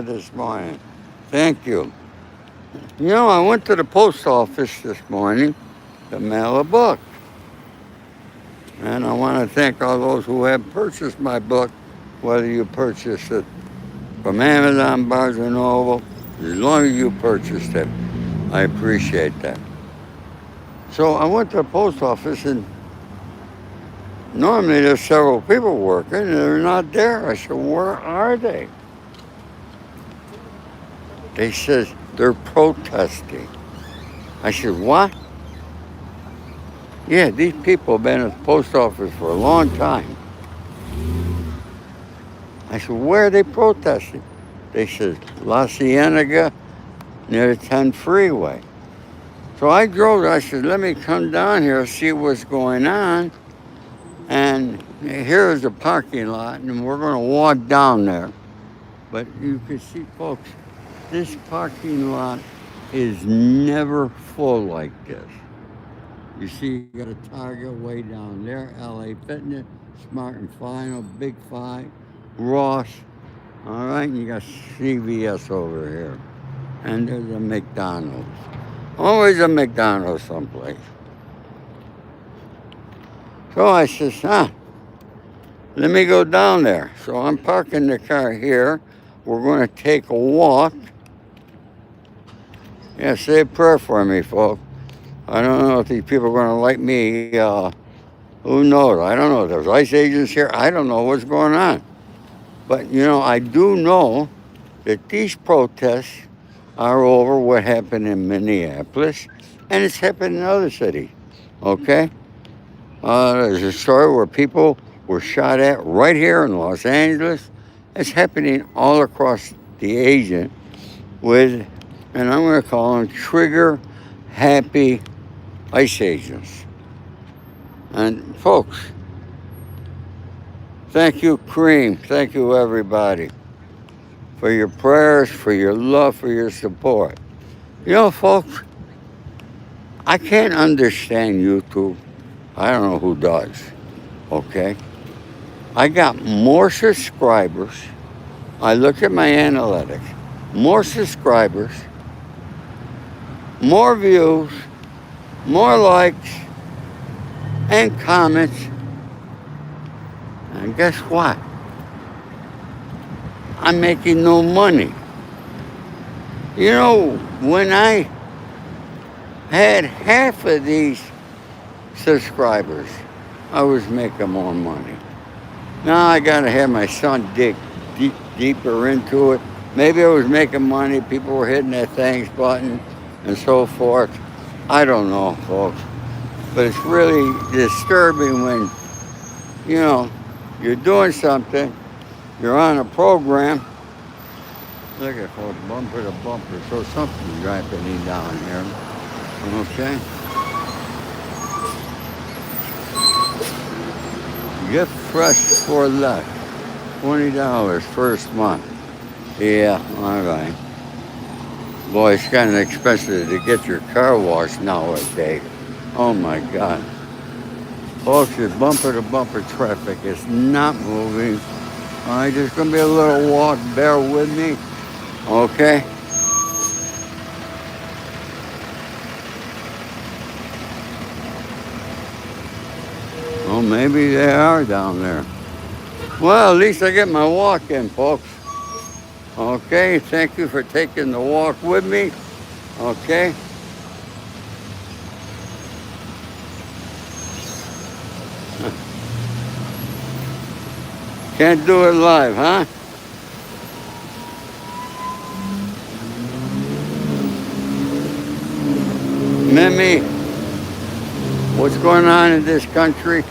this morning. Thank you. I went to the post office this morning to mail a book. And I want to thank all those who have purchased my book, whether you purchased it from Amazon, Barnes& and Noble. As long as you purchased it, I appreciate that. So I went to the post office, and normally there's several people working, and they're not there. I said, where are they? They said they're protesting. I said, what? Yeah, these people have been at the post office for a long time. I said, where are they protesting? They said, La Cienega, near the 10 freeway. So I drove, I said, let me come down here, see what's going on. And here's the parking lot, and we're going to walk down there. But you can see, folks, this parking lot is never full like this. You see, you got a Target way down there, LA Fitness, Smart and Final, Big Five, Ross. All right, and you got CVS over here. And there's a McDonald's. Always a McDonald's someplace. So I says, let me go down there. So I'm parking the car here. We're going to take a walk. Yeah, say a prayer for me, folks. I don't know if these people are going to like me. Who knows? I don't know. There's ICE agents here. I don't know what's going on. But, I do know that these protests are over what happened in Minneapolis, and it's happened in other cities, okay? There's a story where people were shot at right here in Los Angeles. It's happening all across the Asian with, and I'm going to call them trigger-happy ICE agents. And folks, thank you, Cream. Thank you, everybody, for your prayers, for your love, for your support. Folks, I can't understand YouTube. I don't know who does, okay? I got more subscribers. I look at my analytics. More subscribers, more views, more likes, and comments. And guess what? I'm making no money. When I had half of these subscribers, I was making more money. Now I gotta have my son dig deeper into it. Maybe I was making money, people were hitting that thanks button and so forth. I don't know, folks. But it's really disturbing when, you're doing something, you're on a program. Look at folks, bumper to bumper. So something's happening down here. Okay? Get fresh for less. $20 first month. Yeah, all right. Boy, it's kind of expensive to get your car washed nowadays. Oh my God. Folks, it's bumper to bumper traffic. It's not moving. All right, there's going to be a little walk. Bear with me. Okay? Well, maybe they are down there. Well, at least I get my walk in, folks. Okay, thank you for taking the walk with me. Okay? Can't do it live, huh? Mimi, what's going on in this country?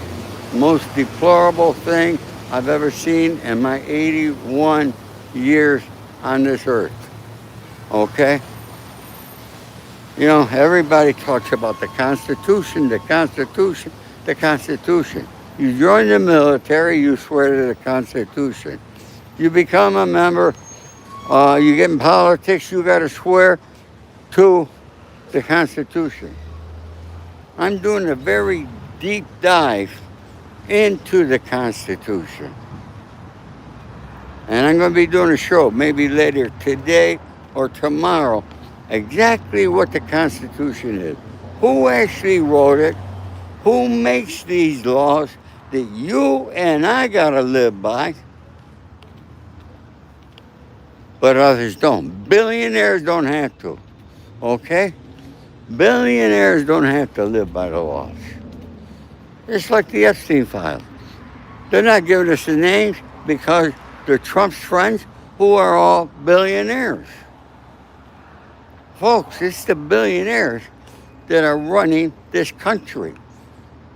Most deplorable thing I've ever seen in my 81 years on this earth. Okay? Everybody talks about the Constitution, the Constitution, the Constitution. You join the military, you swear to the Constitution. You become a member, you get in politics, you got to swear to the Constitution. I'm doing a very deep dive into the Constitution. And I'm going to be doing a show maybe later today or tomorrow, exactly what the Constitution is. Who actually wrote it? Who makes these laws that you and I got to live by, but others don't? Billionaires don't have to, okay? Billionaires don't have to live by the laws. It's like the Epstein files. They're not giving us the names because they're Trump's friends who are all billionaires. Folks, it's the billionaires that are running this country.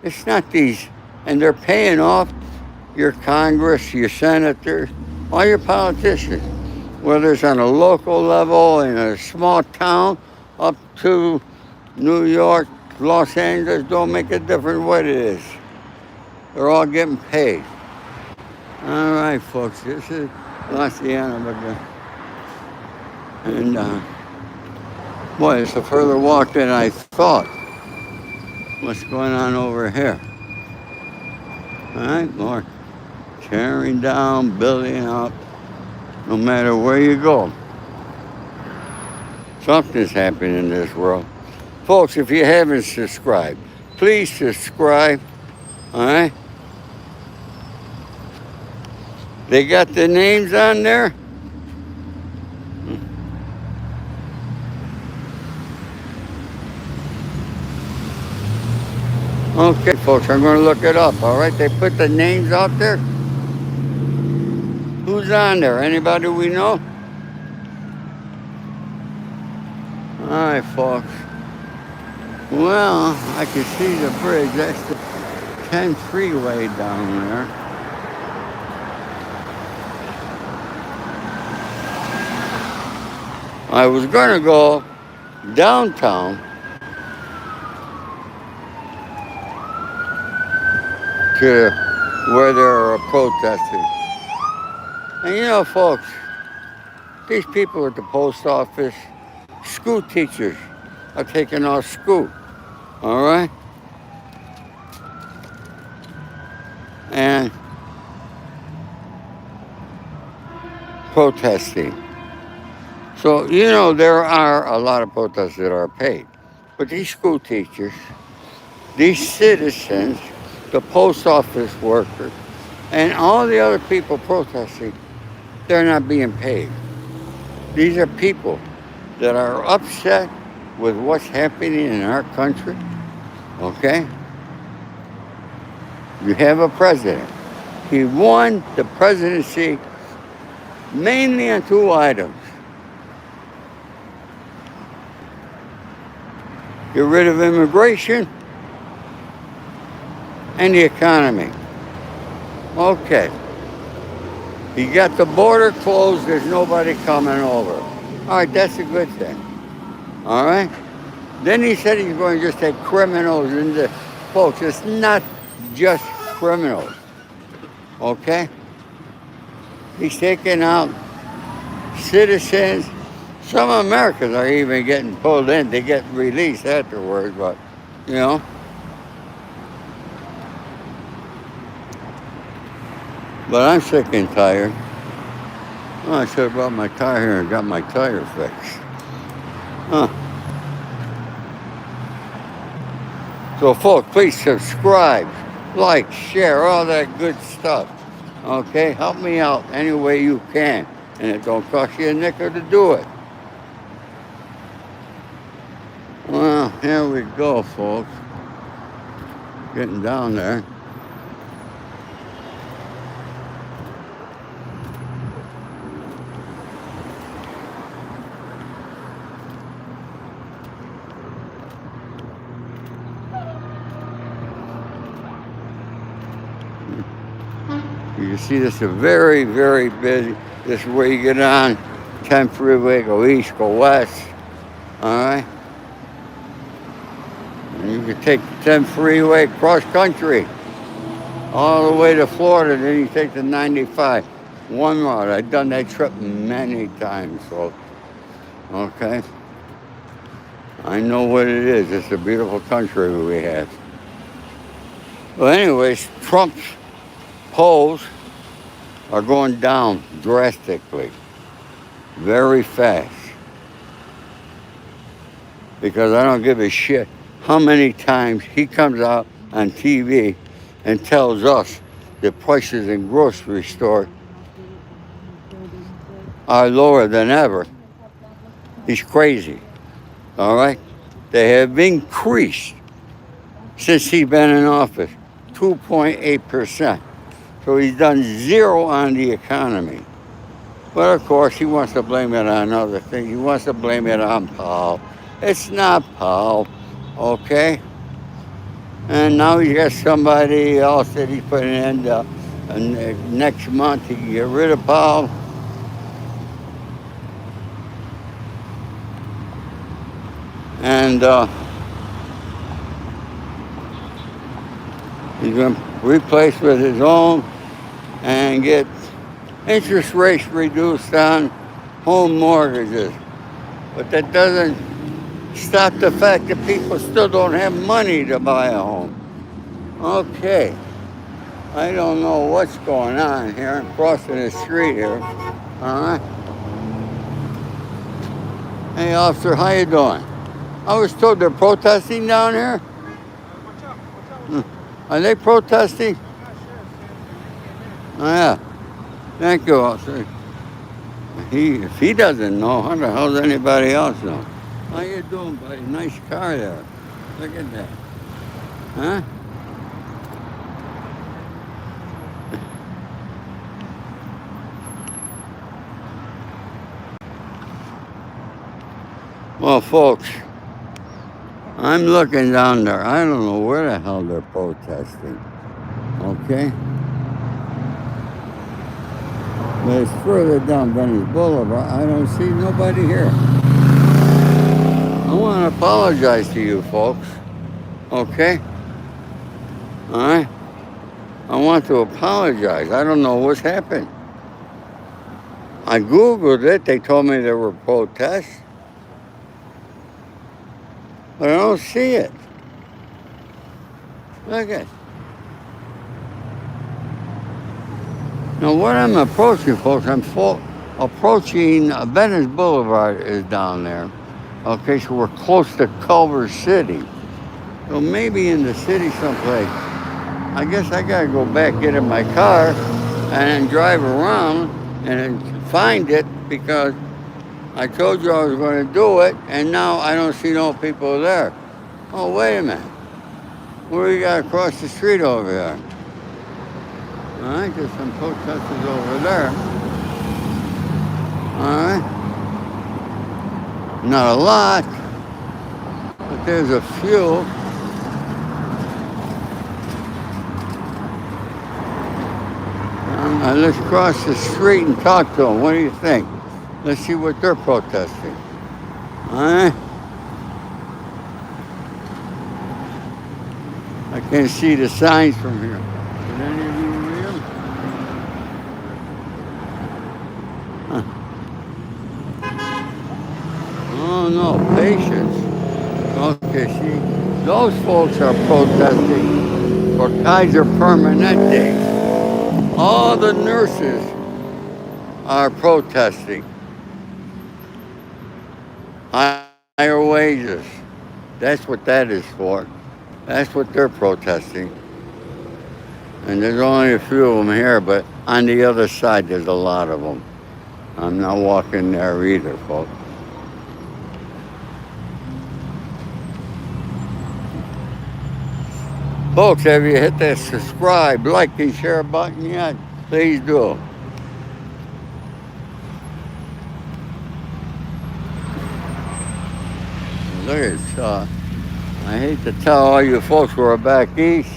It's not these, and they're paying off your Congress, your senators, all your politicians, whether it's on a local level in a small town up to New York, Los Angeles, don't make a difference what it is. They're all getting paid. All right, folks, this is Louisiana again. And, boy, it's a further walk than I thought. What's going on over here? All right, more tearing down, building up, no matter where you go. Something's happening in this world. Folks, if you haven't subscribed, please subscribe, all right? They got the names on there. Okay, folks, I'm going to look it up, all right? They put the names out there. Who's on there? Anybody we know? All right, folks. Well, I can see the bridge. That's the 10 freeway down there. I was going to go downtown to where they are protesting. And you know, folks, these people at the post office, school teachers are taking off school, all right? And protesting. So, you know, there are a lot of protests that are paid. But these school teachers, these citizens, the post office workers, and all the other people protesting, they're not being paid. These are people that are upset with what's happening in our country, okay? You have a president. He won the presidency mainly on two items. Get rid of immigration and the economy. Okay. He got the border closed, there's nobody coming over. All right, that's a good thing. All right? Then he said he's going to just take criminals into, folks, it's not just criminals. Okay? He's taking out citizens. Some Americans are even getting pulled in. They get released afterwards, but, you know. But I'm sick and tired. Well, I should have brought my car here and got my tire fixed. Huh. So, folks, please subscribe, like, share, all that good stuff. Okay? Help me out any way you can. And it don't cost you a nickel to do it. Well, here we go, folks. Getting down there. You can see this is very, very busy. This is where you get on 10 freeway, go east, go west. All right? And you can take the 10 freeway cross country all the way to Florida. Then you take the 95. One route. I've done that trip many times, so, okay? I know what it is. It's a beautiful country we have. Well, anyways, Trump's polls are going down drastically, very fast. Because I don't give a shit how many times he comes out on TV and tells us the prices in grocery store are lower than ever. He's crazy, all right? They have increased since he's been in office, 2.8%. So he's done zero on the economy. But of course, he wants to blame it on other things. He wants to blame it on Powell. It's not Powell, okay? And now he got somebody else that he's putting in next month. He can get rid of Powell. And he's going to replace with his own and get interest rates reduced on home mortgages. But that doesn't stop the fact that people still don't have money to buy a home. Okay. I don't know what's going on here. I'm crossing the street here. All right. Hey, officer, how you doing? I was told they're protesting down here. Are they protesting? Oh, yeah. Thank you, officer. If he doesn't know, how the hell does anybody else know? How you doing, buddy? Nice car there. Look at that. Huh? Well, folks, I'm looking down there. I don't know where the hell they're protesting. Okay? But it's further down Venice Boulevard. I don't see nobody here. I want to apologize to you folks. Okay? All right? I want to apologize. I don't know what's happened. I Googled it. They told me there were protests. But I don't see it. Look at it. Now, what I'm approaching, folks, I'm approaching Venice Boulevard is down there. Okay, so we're close to Culver City. So maybe in the city someplace. I guess I gotta go back, get in my car, and then drive around and find it because I told you I was going to do it, and now I don't see no people there. Oh, wait a minute. Where you got across the street over there? All right, there's some protesters over there. All right. Not a lot, but there's a few. Let's cross the street and talk to them. What do you think? Let's see what they're protesting. All right. I can't see the signs from here. Can any of you read them? Huh. Oh no, patience. Okay, see, those folks are protesting for Kaiser Permanente. All the nurses are protesting higher wages. That's what that is for. That's what they're protesting. And there's only a few of them here, but on the other side, there's a lot of them. I'm not walking there either, folks. Folks, have you hit that subscribe, like, and share button yet? Please do. Look at this. I hate to tell all you folks who are back east,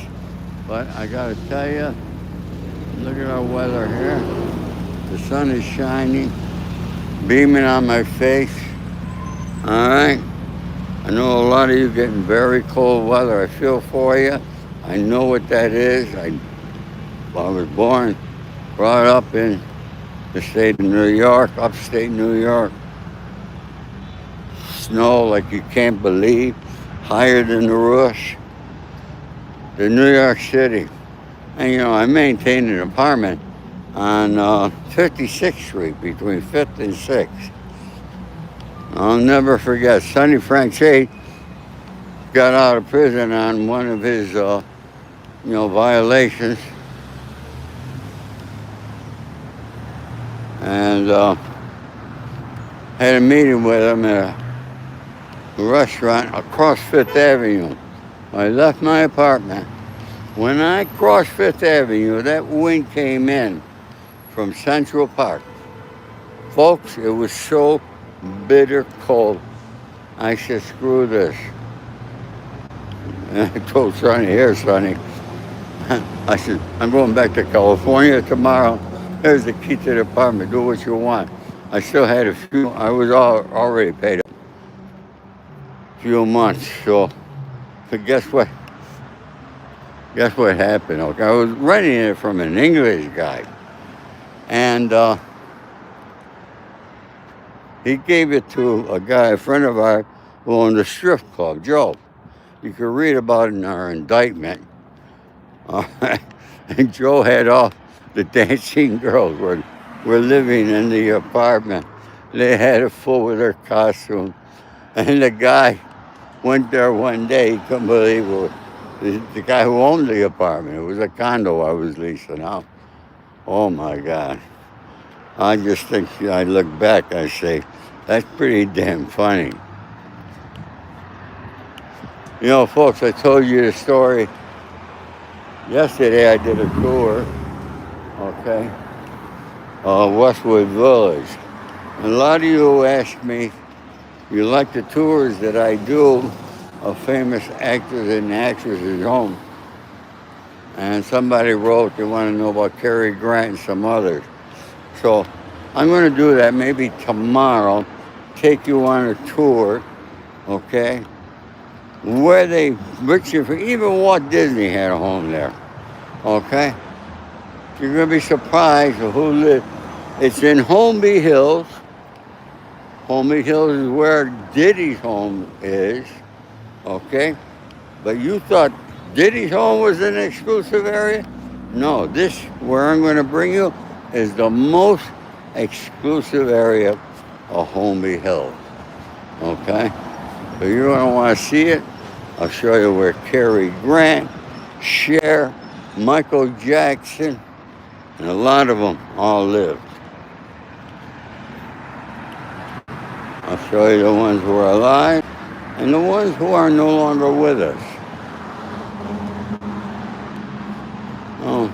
but I gotta tell you, look at our weather here. The sun is shining, beaming on my face. All right. I know a lot of you getting very cold weather. I feel for you. I know what that is. I was born, brought up in the state of New York, upstate New York. Snow like you can't believe, higher than the roof. The New York City. And you know, I maintain an apartment on 56th Street between 5th and 6th. I'll never forget. Sonny Franche got out of prison on one of his, violations, and had a meeting with him at a restaurant across Fifth Avenue. I left my apartment. When I crossed Fifth Avenue, that wind came in from Central Park. Folks, it was so bitter cold. I said, screw this. And I told Sonny, here, Sonny, I said, I'm going back to California tomorrow. Here's the key to the apartment. Do what you want. I still had a few, I was already paid up a few months. So, but guess what? Guess what happened? Okay, I was renting it from an English guy. And he gave it to a guy, a friend of ours, who owned a strip club, Joe. You can read about it in our indictment. And Joe had all the dancing girls were living in the apartment. They had it full with their costume. And the guy went there one day, he couldn't believe it. The guy who owned the apartment, it was a condo I was leasing out. Oh my God. I just think, I look back, I say, that's pretty damn funny. You know, folks, I told you the story. Yesterday I did a tour, okay, Westwood Village. And a lot of you ask me, you like the tours that I do of famous actors and actresses' homes. And somebody wrote they want to know about Cary Grant and some others. So I'm going to do that maybe tomorrow, take you on a tour, okay, where they, even Walt Disney had a home there, okay? You're going to be surprised of who lived. It's in Holmby Hills. Holmby Hills is where Diddy's home is, okay? But you thought Diddy's home was an exclusive area? No, this, where I'm going to bring you, is the most exclusive area of Holmby Hills, okay? So you're going to want to see it. I'll show you where Cary Grant, Cher, Michael Jackson, and a lot of them all lived. I'll show you the ones who are alive and the ones who are no longer with us. Oh.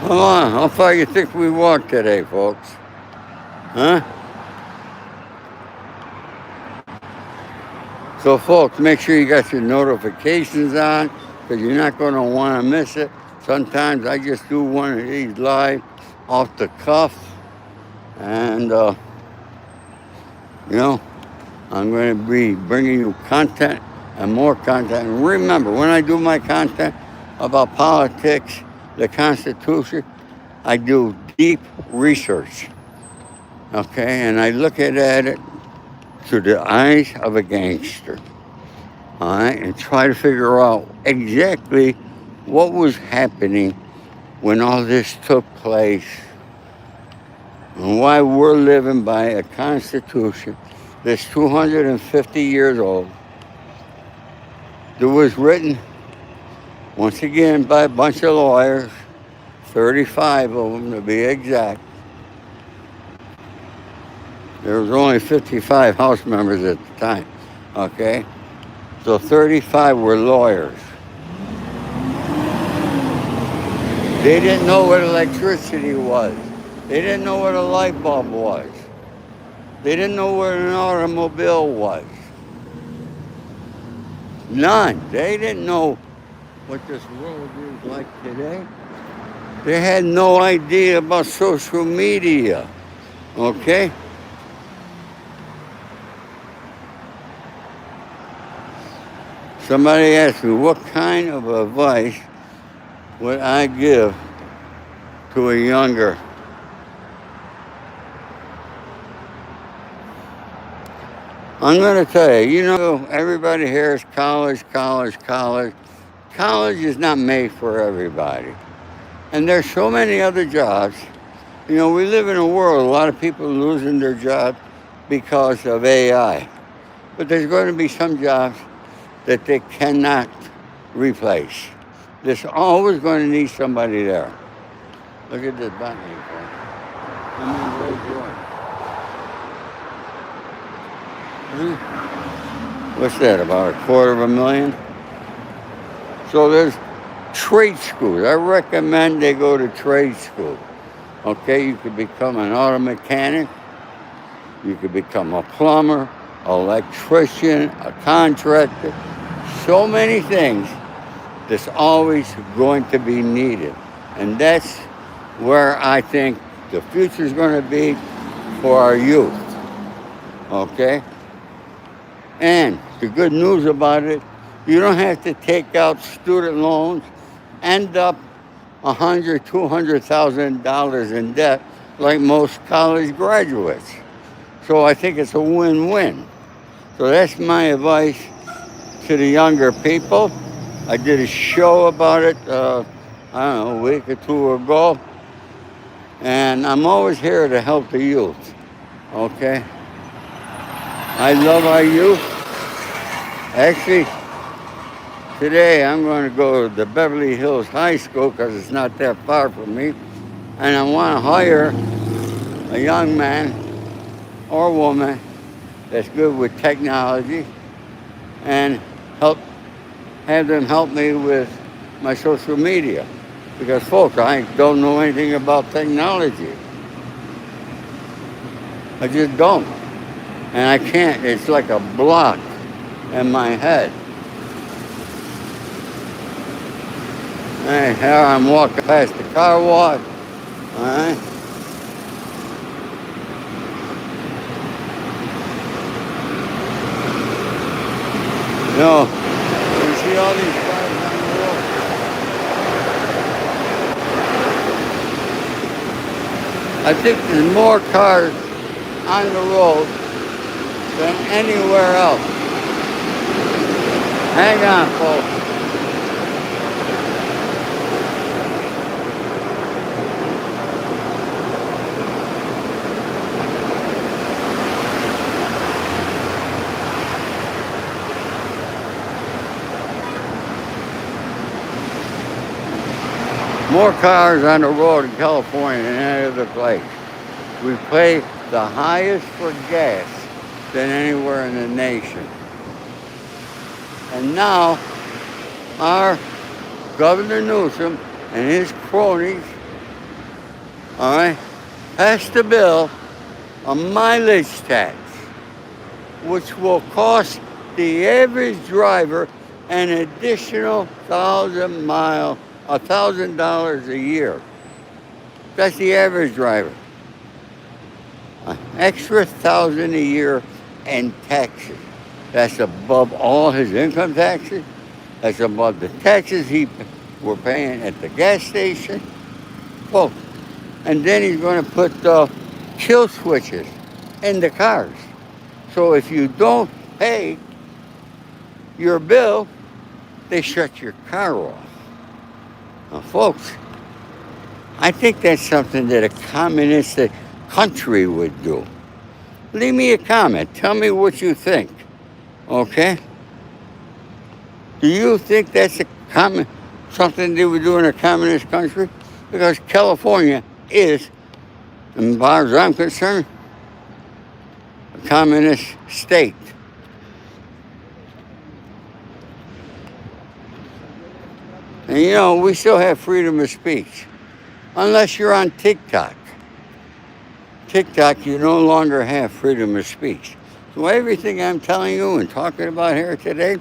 Hold on, how far you think we walked today, folks? Huh? So, folks, make sure you got your notifications on, because you're not going to want to miss it. Sometimes I just do one of these live off the cuff, and, I'm going to be bringing you content and more content. And remember, when I do my content about politics, the Constitution, I do deep research, okay? And I look at it through the eyes of a gangster, all right? And try to figure out exactly what was happening when all this took place and why we're living by a Constitution that's 250 years old, that was written, once again, by a bunch of lawyers, 35 of them to be exact. There was only 55 House members at the time, okay? So 35 were lawyers. They didn't know what electricity was. They didn't know what a light bulb was. They didn't know what an automobile was. None. They didn't know what this world is like today. They had no idea about social media, okay? Somebody asked me, what kind of advice would I give to a I'm going to tell you, everybody hears college, college, college. College is not made for everybody. And there's so many other jobs. We live in a world, a lot of people losing their jobs because of AI. But there's going to be some jobs that they cannot replace. There's always going to need somebody there. Look at this botany. What's that, about $250,000? So there's trade schools. I recommend they go to trade school. Okay, you could become an auto mechanic. You could become a plumber, electrician, a contractor. So many things that's always going to be needed. And that's where I think the future is going to be for our youth. Okay? And the good news about it, you don't have to take out student loans, end up $100,000, $200,000 in debt like most college graduates. So I think it's a win-win. So that's my advice to the younger people. I did a show about it, I don't know, a week or two ago. And I'm always here to help the youth, okay? I love our youth. Actually, today I'm going to go to the Beverly Hills High School because it's not that far from me. And I want to hire a young man or woman that's good with technology and have them help me with my social media. Because folks, I don't know anything about technology. I just don't. And I can't. It's like a block in my head. Hey, here I'm walking past the car wash. All right. You see all these cars on the road? I think there's more cars on the road than anywhere else. Hang on, folks. More cars on the road in California than any other place. We pay the highest for gas than anywhere in the nation. And now, our Governor Newsom and his cronies, all right, passed a bill, a mileage tax, which will cost the average driver an additional $1,000 a year. That's the average driver. An extra $1,000 a year in taxes. That's above all his income taxes. That's above the taxes we're paying at the gas station. Well, and then he's going to put kill switches in the cars. So if you don't pay your bill, they shut your car off. Now, folks, I think that's something that a communistic country would do. Leave me a comment. Tell me what you think. Okay? Do you think that's something they would do in a communist country? Because California is, as far as I'm concerned, a communist state. And we still have freedom of speech. Unless you're on TikTok. TikTok, you no longer have freedom of speech. So everything I'm telling you and talking about here today,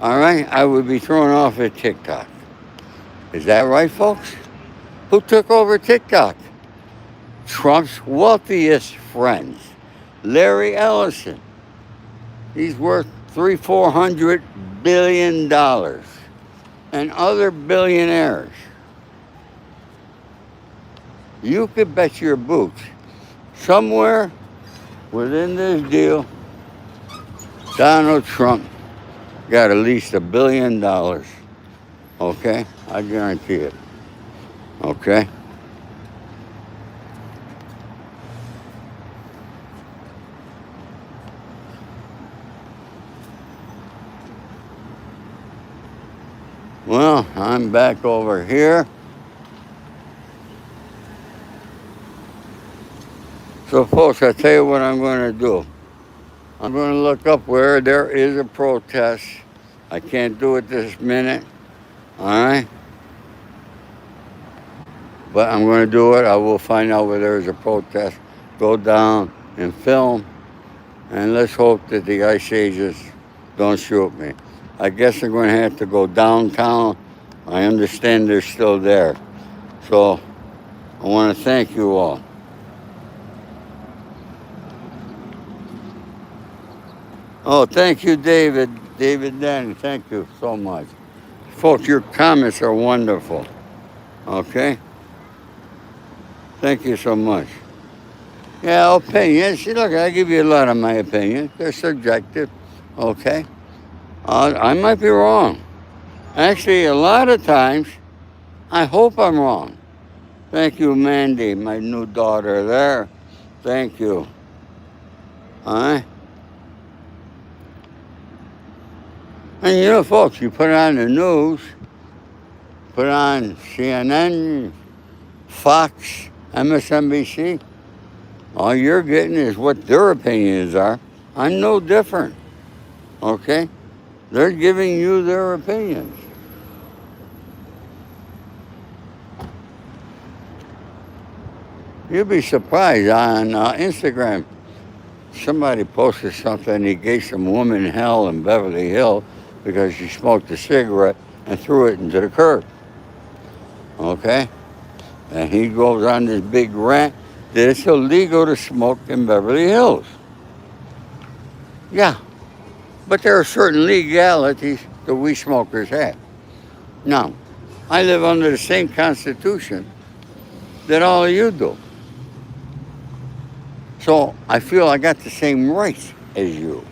all right, I would be thrown off at TikTok. Is that right, folks? Who took over TikTok? Trump's wealthiest friends. Larry Ellison. He's worth $400 billion. And other billionaires. You could bet your boots somewhere within this deal, Donald Trump got at least $1 billion. Okay? I guarantee it. Okay? Well, I'm back over here. So, folks, I tell you what I'm going to do. I'm going to look up where there is a protest. I can't do it this minute. All right? But I'm going to do it. I will find out where there is a protest. Go down and film. And let's hope that the Ice Ages don't shoot me. I guess I'm going to have to go downtown. I understand they're still there. So I want to thank you all. Oh, thank you, David. David Danny, thank you so much. Folks, your comments are wonderful. Okay? Thank you so much. Yeah, opinions. See, look, I give you a lot of my opinions. They're subjective. Okay? I might be wrong. Actually, a lot of times, I hope I'm wrong. Thank you, Mandy, my new daughter there. Thank you. All right? And you know, folks, you put on the news, put on CNN, Fox, MSNBC, all you're getting is what their opinions are. I'm no different, okay? They're giving you their opinions. You'll be surprised on Instagram. Somebody posted something, he gave some woman hell in Beverly Hills because she smoked a cigarette and threw it into the curb. Okay? And he goes on this big rant that it's illegal to smoke in Beverly Hills. Yeah. But there are certain legalities that we smokers have. Now, I live under the same constitution that all of you do. So I feel I got the same rights as you.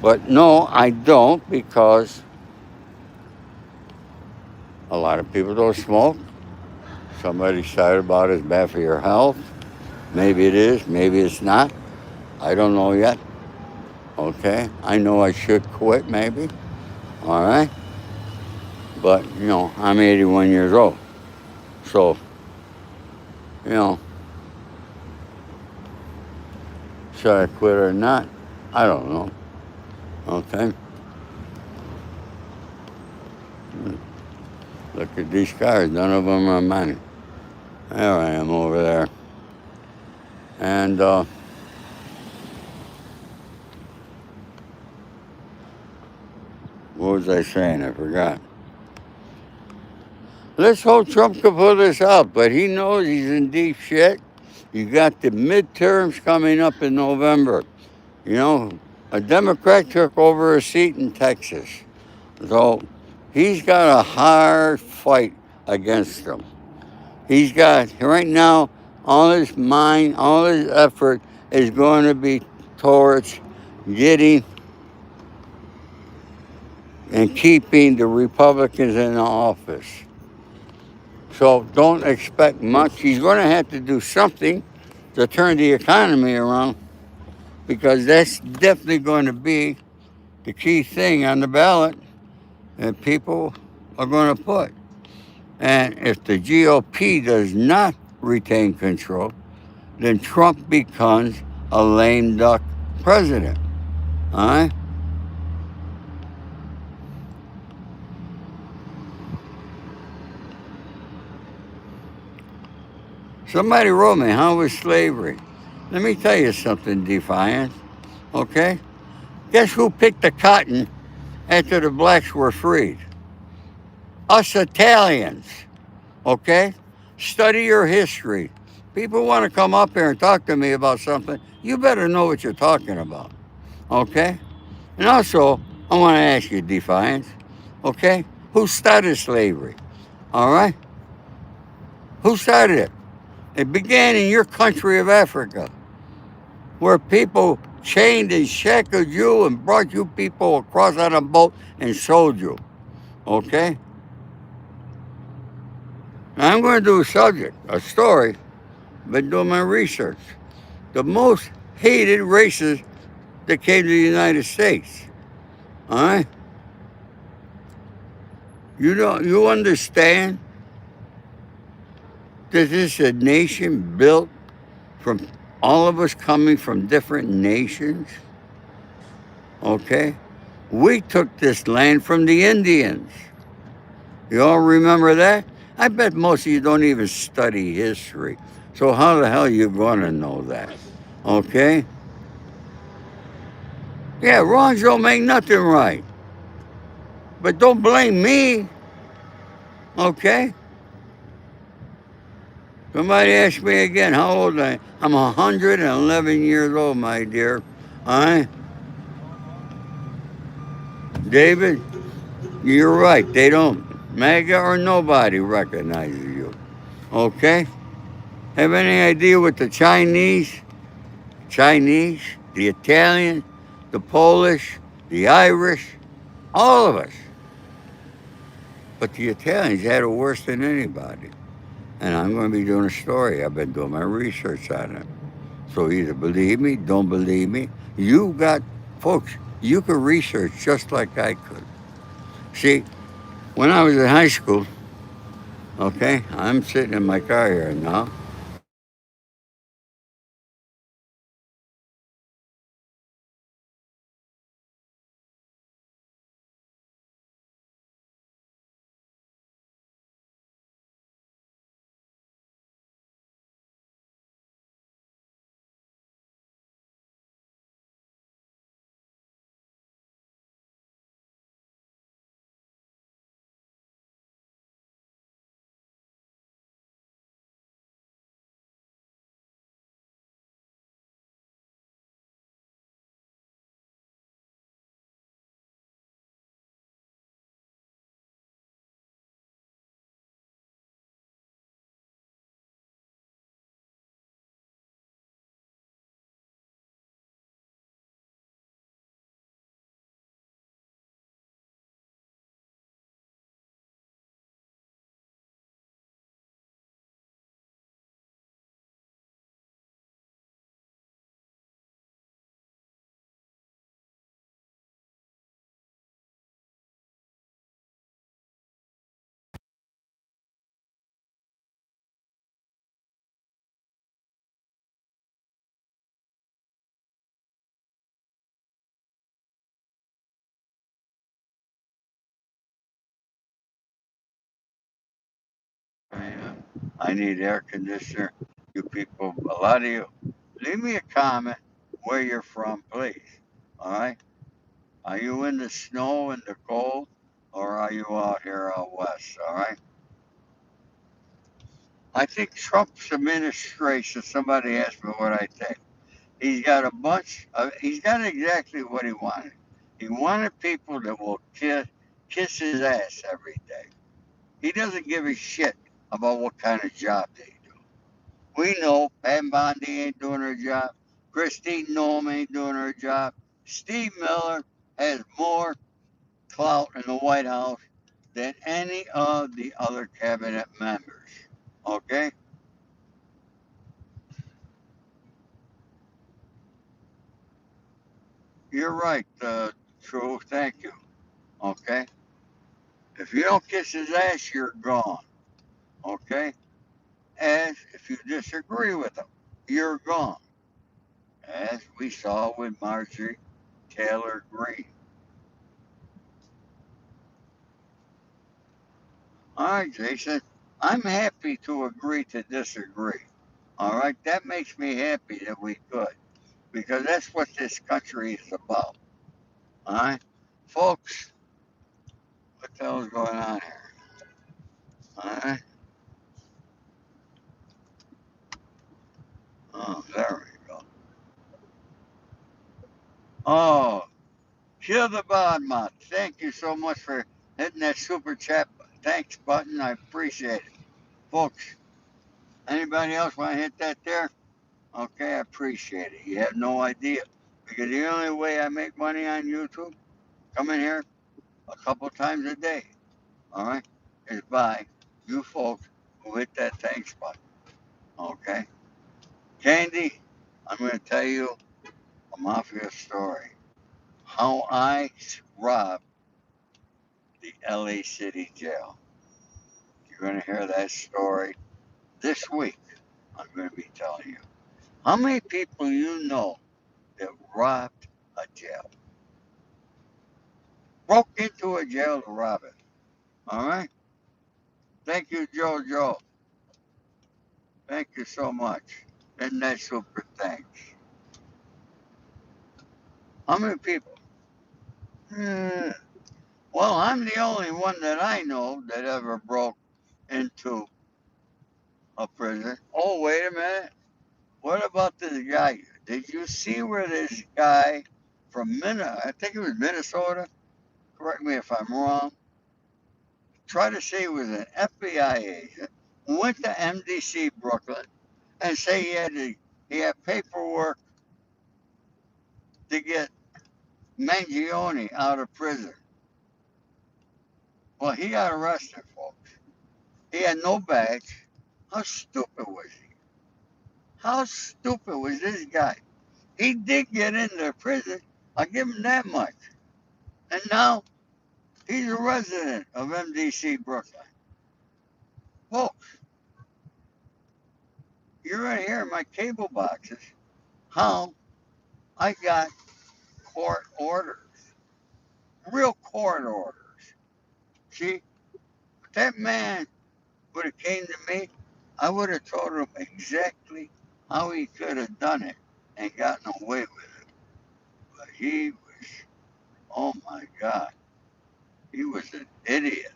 But no, I don't, because a lot of people don't smoke. Somebody started about it's bad for your health. Maybe it is, maybe it's not. I don't know yet. Okay, I know I should quit maybe. All right. But, you know, I'm 81 years old. So, you know, should I quit or not? I don't know. Okay. Look at these cars. None of them are mine. There I am over there. And what was I saying? I forgot. Let's hope Trump can pull this out, but he knows he's in deep shit. You got the midterms coming up in November. You know, a Democrat took over a seat in Texas. So he's got a hard fight against them. He's got, right now, all his mind, all his effort is going to be towards getting and keeping the Republicans in the office. So don't expect much. He's going to have to do something to turn the economy around, because that's definitely going to be the key thing on the ballot that people are going to put. And if the GOP does not retain control, then Trump becomes a lame duck president. All right? Somebody wrote me, how was slavery? Let me tell you something, Defiance. Okay? Guess who picked the cotton after the blacks were freed? Us Italians. Okay? Study your history. People want to come up here and talk to me about something. You better know what you're talking about. Okay? And also, I want to ask you, Defiance. Okay? Who started slavery? All right? Who started it? It began in your country of Africa, where people chained and shackled you and brought you people across on a boat and sold you. Okay? Now I'm going to do a subject, a story. Been doing my research. The most hated races that came to the United States. All right? You understand that this is a nation built from all of us coming from different nations? Okay? We took this land from the Indians. You all remember that? I bet most of you don't even study history. So how the hell are you going to know that? Okay? Yeah, wrongs don't make nothing right. But don't blame me. Okay? Somebody asked me again how old I am. I'm 111 years old, my dear. All right? David, you're right. They don't. MAGA or nobody recognizes you. Okay? Have any idea what the Chinese, the Italian, the Polish, the Irish, all of us. But the Italians had it worse than anybody. And I'm going to be doing a story. I've been doing my research on it. So either believe me, don't believe me. You got, folks, you could research just like I could. See, when I was in high school, okay, I'm sitting in my car here now. I need air conditioner. You people, a lot of you, leave me a comment where you're from, please. All right? Are you in the snow and the cold, or are you out here out west? All right? I think Trump's administration, somebody asked me what I think. He's got exactly what he wanted. He wanted people that will kiss his ass every day. He doesn't give a shit about what kind of job they do. We know Pam Bondi ain't doing her job. Christine Noem ain't doing her job. Steve Miller has more clout in the White House than any of the other cabinet members. Okay? You're right, True. Thank you. Okay? If you don't kiss his ass, you're gone. Okay? As if you disagree with him, you're gone. As we saw with Marjorie Taylor Greene. All right, Jason. I'm happy to agree to disagree. All right? That makes me happy that we could, because that's what this country is about. All right? Folks, what the hell's going on here? All right? Oh, there we go. Oh, kill the bond mod. Thank you so much for hitting that super chat thanks button. I appreciate it. Folks, anybody else want to hit that there? Okay, I appreciate it. You have no idea Because the only way I make money on YouTube, coming here a couple times a day, all right, is by you folks who hit that thanks button, okay? Candy, I'm going to tell you a mafia story. How I robbed the LA City jail. You're going to hear that story this week. I'm going to be telling you. How many people you know that robbed a jail? Broke into a jail to rob it. All right? Thank you, JoJo. Thank you so much. Isn't that super? Thanks. How many people? Hmm. Well, I'm the only one that I know that ever broke into a prison. Oh, wait a minute. What about this guy? Did you see where this guy from I think it was Minnesota, correct me if I'm wrong, tried to say he was an FBI agent, went to MDC Brooklyn and say he had paperwork to get Mangione out of prison. Well, he got arrested, folks. He had no badge. How stupid was he? How stupid was this guy? He did get into prison. I'll give him that much. And now he's a resident of MDC Brooklyn. Folks, you're right here in my cable boxes how I got court orders, real court orders. See, if that man would have came to me, I would have told him exactly how he could have done it and gotten away with it. But he was, oh my God, he was an idiot.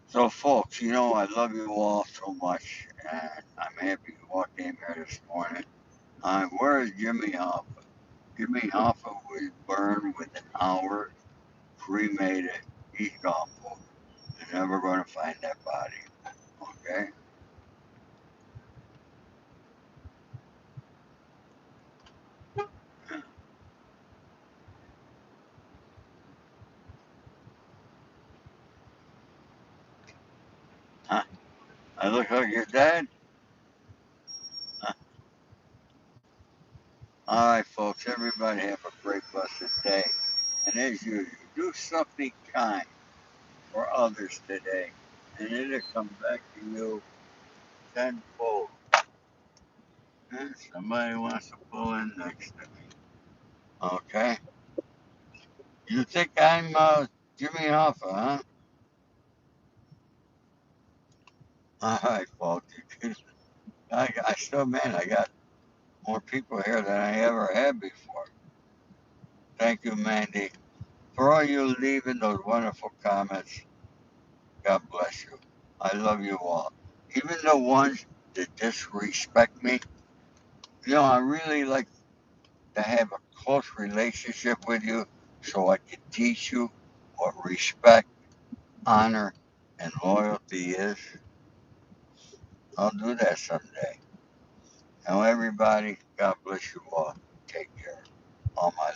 So, folks, you know I love you all so much, and I'm happy you all came here this morning. Where is Jimmy Hoffa? Jimmy Hoffa was burned within hours, cremated. He's gone, folks. They're never going to find that body. Okay? Huh? I look like your dad? Huh? All right, folks. Everybody have a great, blessed day. And as usual, do something kind for others today, and it'll come back to you tenfold. And somebody wants to pull in next to me. Okay? You think I'm Jimmy Hoffa, huh? All right, folks. I still, man, I got more people here than I ever had before. Thank you, Mandy. For all you leaving those wonderful comments, God bless you. I love you all. Even the ones that disrespect me, I really like to have a close relationship with you so I can teach you what respect, honor, and loyalty is. I'll do that someday. Now, everybody, God bless you all. Take care. All my